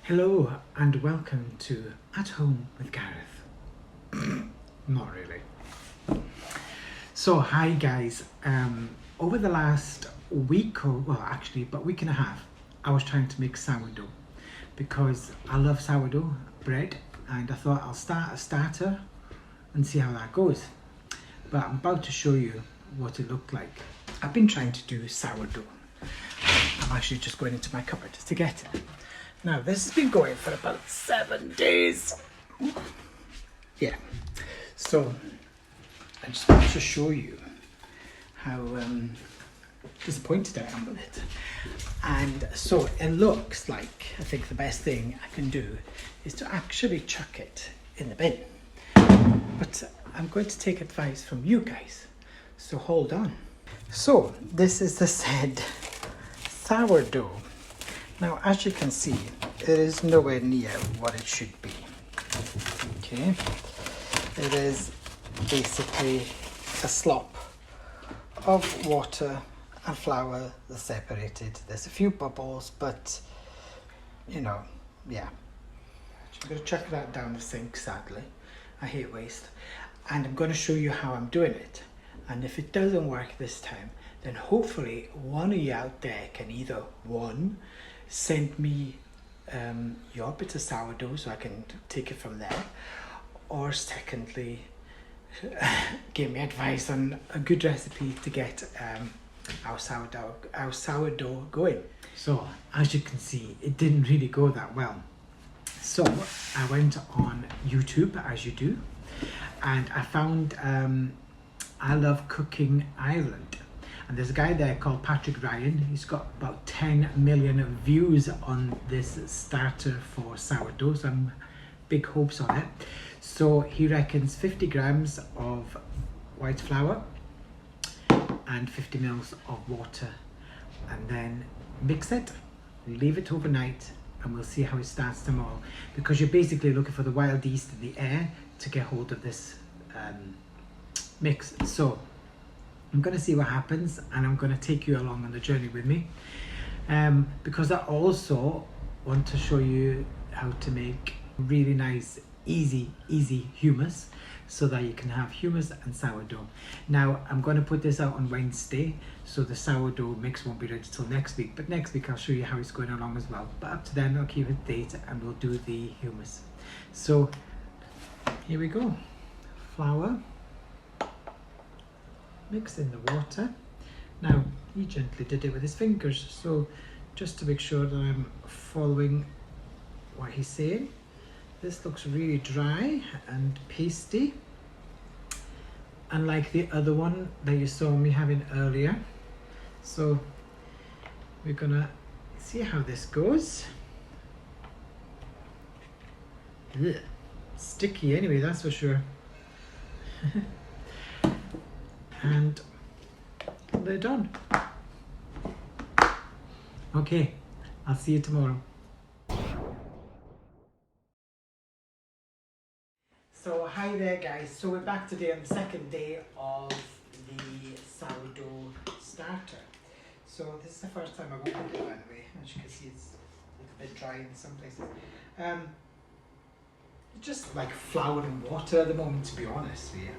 Hello and welcome to At Home with Gareth. Not really. So hi guys, over the last week about week and a half, I was trying to make sourdough because I love sourdough bread and I thought I'll start a starter and see how that goes. But I'm about to show you what it looked like. I've been trying to do sourdough. I'm actually just going into my cupboard to get it. Now this has been going for about 7 days. Yeah, so I just want to show you how disappointed I am with it. And so it looks like, I think the best thing I can do is to actually chuck it in the bin. But I'm going to take advice from you guys, so hold on. So this is the said sourdough. Now, as you can see, it is nowhere near what it should be. Okay, it is basically a slop of water and flour that's separated. There's a few bubbles, but you know, yeah. I'm going to chuck that down the sink, sadly. I hate waste. And I'm going to show you how I'm doing it. And if it doesn't work this time, then hopefully one of you out there can either, one, send me your bit of sourdough so I can take it from there, or secondly, give me advice on a good recipe to get our sourdough going. So as you can see, it didn't really go that well. So I went on YouTube, as you do, and I found I Love Cooking Ireland. And there's a guy there called Patrick Ryan. He's got about 10 million views on this starter for sourdough, so I'm big hopes on it. So he reckons 50 grams of white flour and 50 mils of water, and then mix it, leave it overnight, and we'll see how it starts tomorrow, because you're basically looking for the wild yeast in the air to get hold of this mix. So I'm going to see what happens, and I'm going to take you along on the journey with me, because I also want to show you how to make really nice, easy hummus, so that you can have hummus and sourdough. Now I'm going to put this out on Wednesday, so the sourdough mix won't be ready till next week, but next week I'll show you how it's going along as well. But up to then I'll keep it date and we'll do the hummus. So here we go. Flour, mix in the water. Now he gently did it with his fingers, so just to make sure that I'm following what he's saying. This looks really dry and pasty, unlike the other one that you saw me having earlier. So we're gonna see how this goes. Ugh, sticky anyway, that's for sure. And they're done. Okay, I'll see you tomorrow. So hi there guys, so we're back today on the second day of the sourdough starter. So this is the first time I've opened it, by the way. As you can see, it's a bit dry in some places. Just like flour and water at the moment, to be honest with you.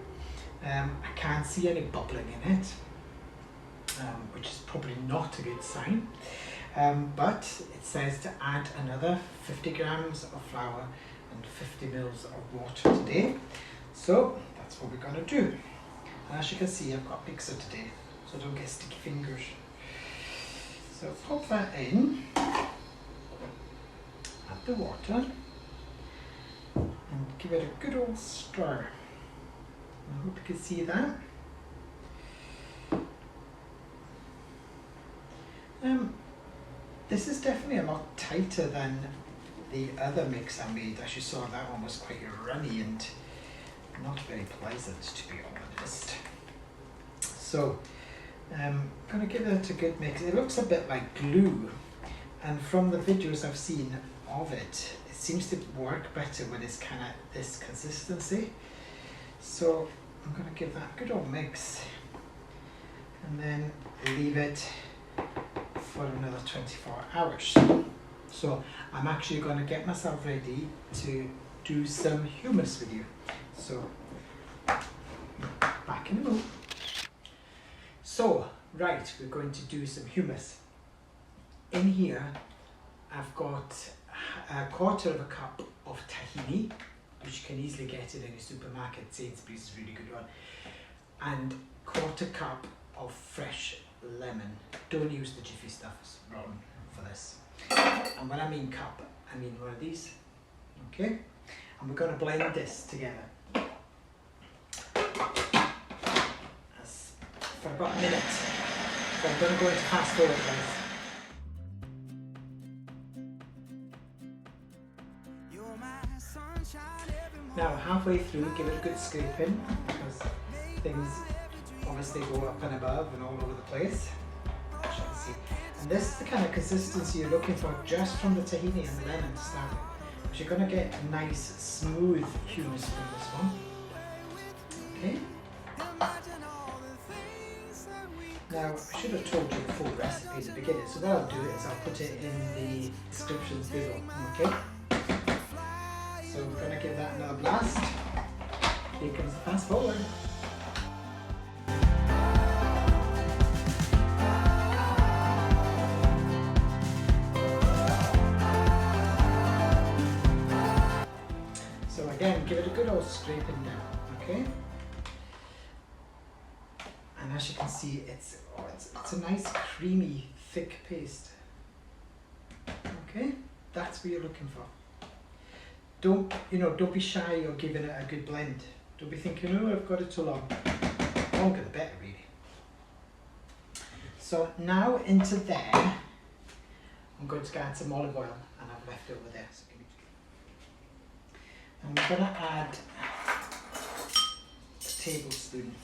I can't see any bubbling in it, which is probably not a good sign. But it says to add another 50 grams of flour and 50 mils of water today. So that's what we're going to do. And as you can see, I've got a mixer today, so don't get sticky fingers. So pop that in, add the water, and give it a good old stir. I hope you can see that. This is definitely a lot tighter than the other mix I made. As you saw, that one was quite runny and not very pleasant, to be honest. So I'm going to give it a good mix. It looks a bit like glue, and from the videos I've seen of it, it seems to work better when it's kind of this consistency. So I'm going to give that a good old mix and then leave it for another 24 hours. So I'm actually going to get myself ready to do some hummus with you. So back in a moment. So right, we're going to do some hummus. In here I've got a quarter of a cup of tahini, which you can easily get in any supermarket. Sainsbury's is a really good one, and quarter cup of fresh lemon. Don't use the jiffy stuff, it's wrong for this. And when I mean cup, I mean one of these. Okay, and we're going to blend this together for about a minute. So I'm going to go into fast forward, guys. Now halfway through, give it a good scraping, because things obviously go up and above and all over the place, as you can see. And this is the kind of consistency you're looking for just from the tahini and the lemon to start with. Because you're going to get a nice smooth hummus from this one. Okay. Now I should have told you the full recipe at the beginning, so what I'll do is I'll put it in the descriptions below. Okay. So we're going to give that another blast. Here comes the fast forward. So again, give it a good old scraping down, okay? And as you can see, it's a nice creamy, thick paste. Okay, that's what you're looking for. Don't be shy or giving it a good blend. Don't be thinking, oh, I've got it too long. The longer the better, really. So now into there, I'm going to add some olive oil, and I've left it over there. So I'm going to add a tablespoon.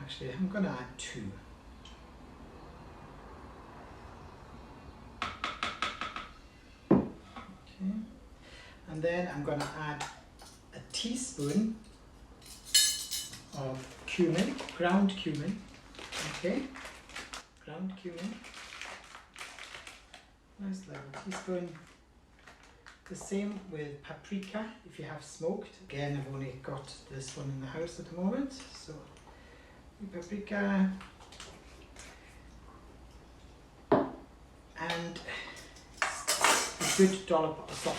Actually, I'm going to add 2. And then I'm going to add a teaspoon of cumin, ground cumin, okay, ground cumin, nice little teaspoon. The same with paprika if you have smoked. Again, I've only got this one in the house at the moment, so paprika, and a good dollop of salt.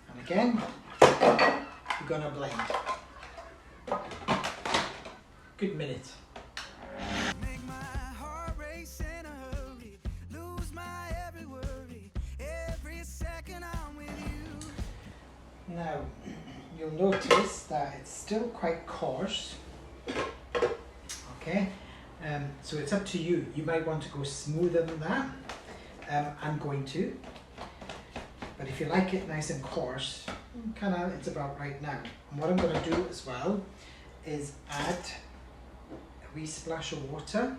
And again, we're going to blend. Good minute. Make my heart race in a hurry, lose my every worry, every second I'm with you. Now, you'll notice that it's still quite coarse. Okay, so it's up to you. You might want to go smoother than that. I'm going to. But if you like it nice and coarse, it's about right now. And what I'm going to do as well is add a wee splash of water.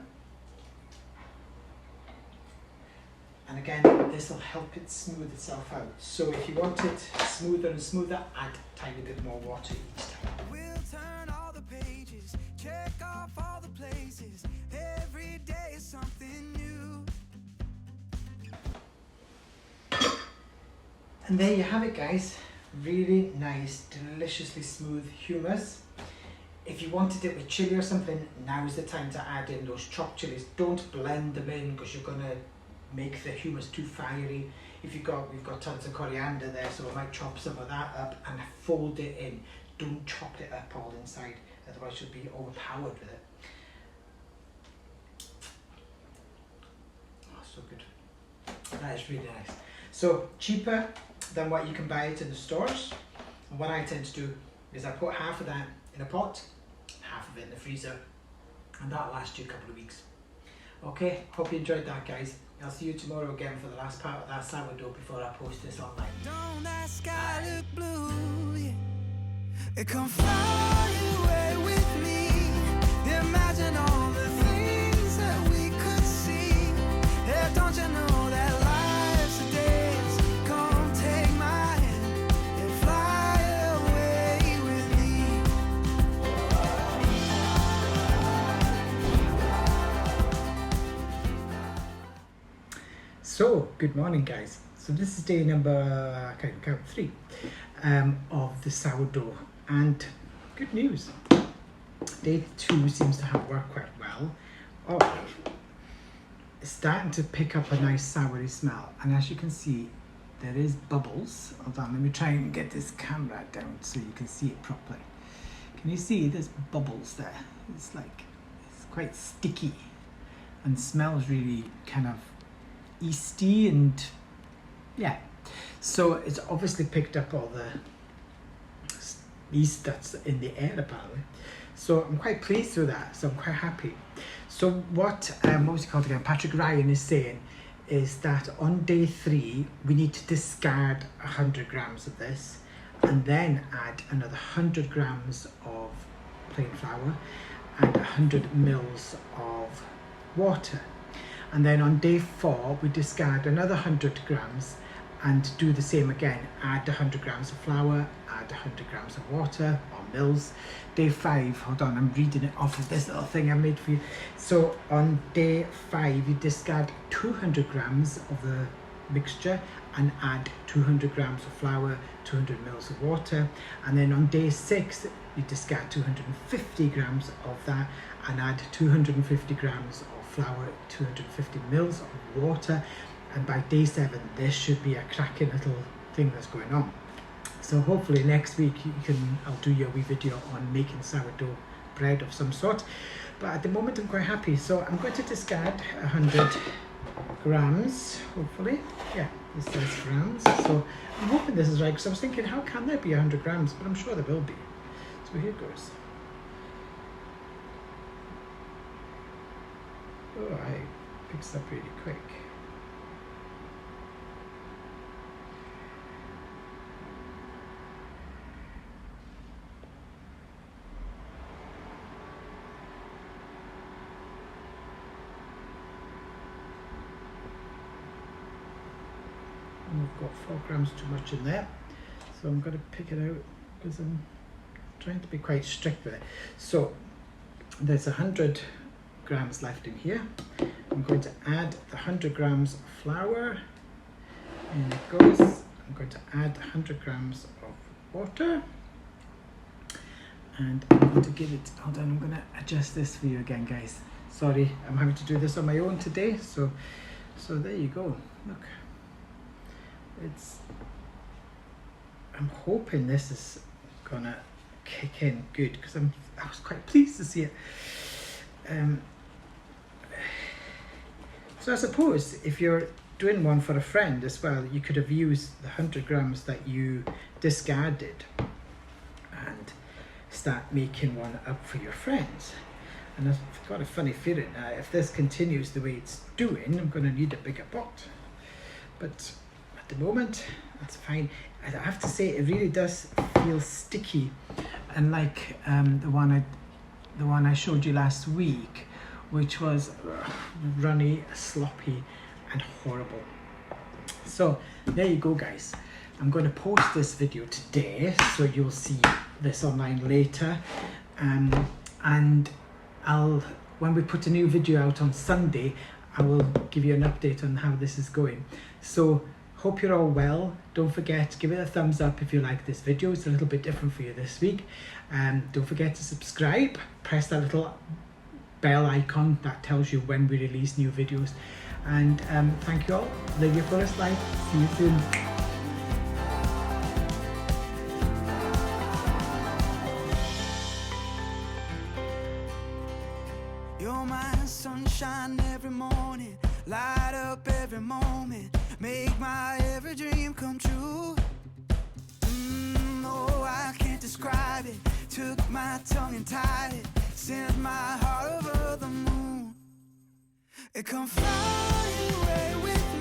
And again, this will help it smooth itself out. So if you want it smoother and smoother, add a tiny bit more water each time. We'll turn all the pages, check off all the places. Every day is something new. And there you have it, guys. Really nice, deliciously smooth hummus. If you wanted it with chili or something, now's the time to add in those chopped chilies. Don't blend them in because you're going to make the hummus too fiery. We've got tons of coriander there, so I might chop some of that up and fold it in. Don't chop it up all inside, otherwise you'll be overpowered with it. Oh, so good. That is really nice. So cheaper than what you can buy it in the stores. And what I tend to do is I put half of that in a pot, half of it in the freezer, and that'll last you a couple of weeks. Okay, hope you enjoyed that, guys. I'll see you tomorrow again for the last part of that sourdough before I post this online. Don't that sky look blue? Yeah. Come fly away with me. Imagine all the things that we could see. Yeah, don't you know that life's a dance? Come take my hand and fly away with me. So, good morning guys. So this is day number, I can't count, 3 of the sourdough, and good news. Day 2 seems to have worked quite well. Oh, it's starting to pick up a nice soury smell, and as you can see, there is bubbles. Hold on, let me try and get this camera down so you can see it properly. Can you see there's bubbles there? It's quite sticky and smells really kind of yeasty, and yeah, so it's obviously picked up all the yeast that's in the air apparently. So I'm quite pleased with that, so I'm quite happy. So what was it called again? Patrick Ryan is saying is that on day 3 we need to discard 100 grams of this and then add another 100 grams of plain flour and 100 mils of water. And then on day 4 we discard another 100 grams and do the same again. Add 100 grams of flour, add 100 grams of water or mils. Day 5, hold on, I'm reading it off of this little thing I made for you. So on day 5 you discard 200 grams of the mixture and add 200 grams of flour, 200 mils of water. And then on day 6 you discard 250 grams of that and add 250 grams of flour, 250 mils of water, and by day 7 this should be a cracking little thing that's going on. So hopefully next week I'll do your wee video on making sourdough bread of some sort, but at the moment I'm quite happy. So I'm going to discard 100 grams, hopefully. Yeah, this says grams, so I'm hoping this is right, because I was thinking how can there be 100 grams, but I'm sure there will be. So here goes. Oh, I picks up really quick. And I've got 4 grams too much in there, so I'm going to pick it out because I'm trying to be quite strict with it. So there's 100 grams left in here. I'm going to add the 100 grams of flour, in it goes. I'm going to add 100 grams of water, and I'm going to give it, hold on, I'm going to adjust this for you again guys. Sorry, I'm having to do this on my own today, so there you go. Look, I'm hoping this is gonna kick in good, because I was quite pleased to see it. So I suppose if you're doing one for a friend as well, you could have used the 100 grams that you discarded and start making one up for your friends. And I've got a funny feeling now, if this continues the way it's doing, I'm going to need a bigger pot. But at the moment, that's fine. I have to say, it really does feel sticky, and like the one I showed you last week, which was runny, sloppy, and horrible. So there you go guys. I'm going to post this video today, so you'll see this online later, and when we put a new video out on Sunday, I will give you an update on how this is going. So hope you're all well. Don't forget, give it a thumbs up if you like this video. It's a little bit different for you this week. Don't forget to subscribe. Press that little bell icon that tells you when we release new videos. And thank you all. Live your fullest life. See you soon. You're my sunshine every morning, light up every moment, make my every dream come true. Oh, I can't describe it. Took my tongue and tied it, sent my heart over the moon. It come fly away with